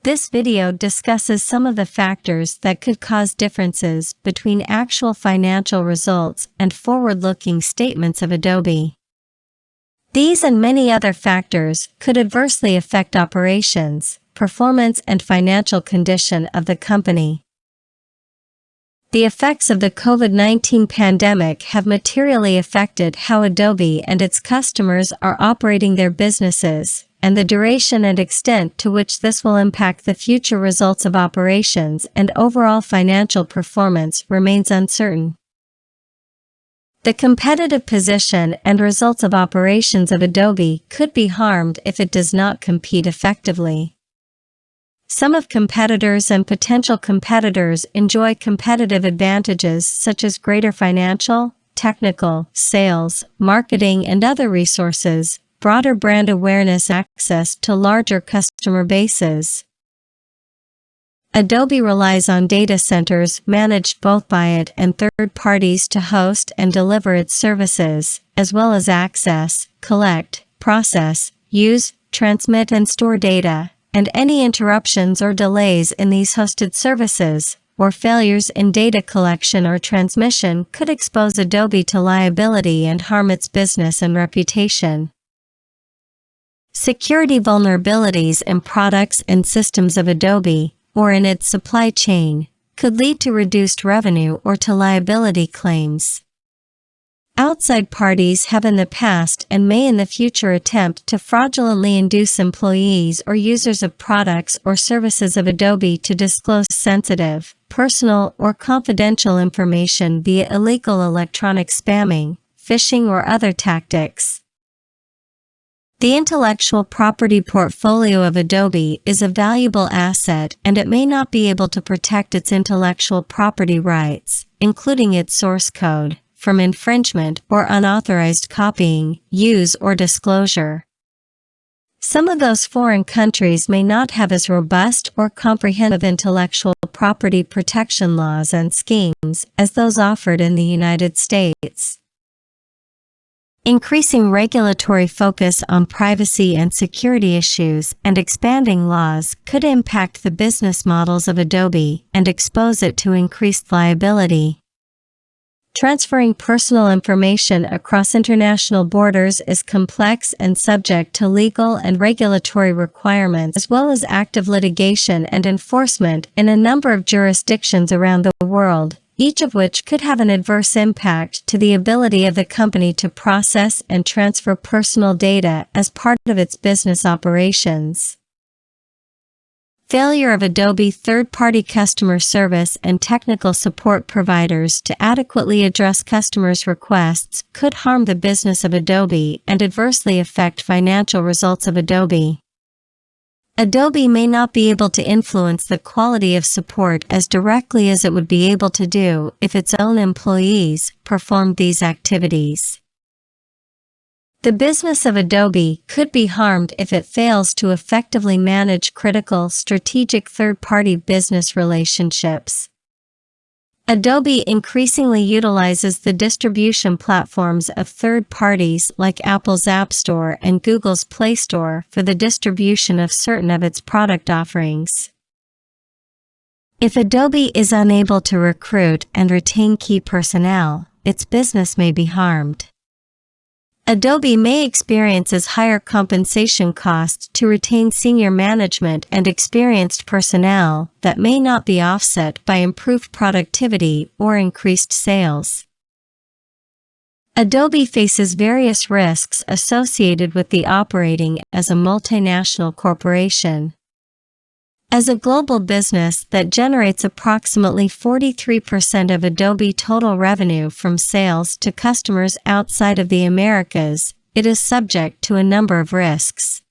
This video discusses some of the factors that could cause differences between actual financial results and forward-looking statements of Adobe. These and many other factors could adversely affect operations, performance, and financial condition of the company. The effects of the COVID-19 pandemic have materially affected how Adobe and its customers are operating their businesses, and the duration and extent to which this will impact the future results of operations and overall financial performance remains uncertain. The competitive position and results of operations of Adobe could be harmed if it does not compete effectively. Some of competitors and potential competitors enjoy competitive advantages such as greater financial, technical, sales, marketing, and other resources, broader brand awareness, access to larger customer bases. Adobe relies on data centers managed both by it and third parties to host and deliver its services, as well as access, collect, process, use, transmit, and store data, and any interruptions or delays in these hosted services, or failures in data collection or transmission could expose Adobe to liability and harm its business and reputation. Security vulnerabilities in products and systems of Adobe, or in its supply chain, could lead to reduced revenue or to liability claims. Outside parties have in the past and may in the future attempt to fraudulently induce employees or users of products or services of Adobe to disclose sensitive, personal, or confidential information via illegal electronic spamming, phishing, or other tactics. The intellectual property portfolio of Adobe is a valuable asset, and it may not be able to protect its intellectual property rights, including its source code, from infringement or unauthorized copying, use, or disclosure. Some of those foreign countries may not have as robust or comprehensive intellectual property protection laws and schemes as those offered in the United States. Increasing regulatory focus on privacy and security issues and expanding laws could impact the business models of Adobe and expose it to increased liability. Transferring personal information across international borders is complex and subject to legal and regulatory requirements, as well as active litigation and enforcement in a number of jurisdictions around the world, each of which could have an adverse impact to the ability of the company to process and transfer personal data as part of its business operations. Failure of Adobe third-party customer service and technical support providers to adequately address customers' requests could harm the business of Adobe and adversely affect financial results of Adobe. Adobe may not be able to influence the quality of support as directly as it would be able to do if its own employees performed these activities. The business of Adobe could be harmed if it fails to effectively manage critical strategic third-party business relationships. Adobe increasingly utilizes the distribution platforms of third parties like Apple's App Store and Google's Play Store for the distribution of certain of its product offerings. If Adobe is unable to recruit and retain key personnel, its business may be harmed. Adobe may experience higher compensation costs to retain senior management and experienced personnel that may not be offset by improved productivity or increased sales. Adobe faces various risks associated with the operating as a multinational corporation. As a global business that generates approximately 43% of Adobe total revenue from sales to customers outside of the Americas, it is subject to a number of risks.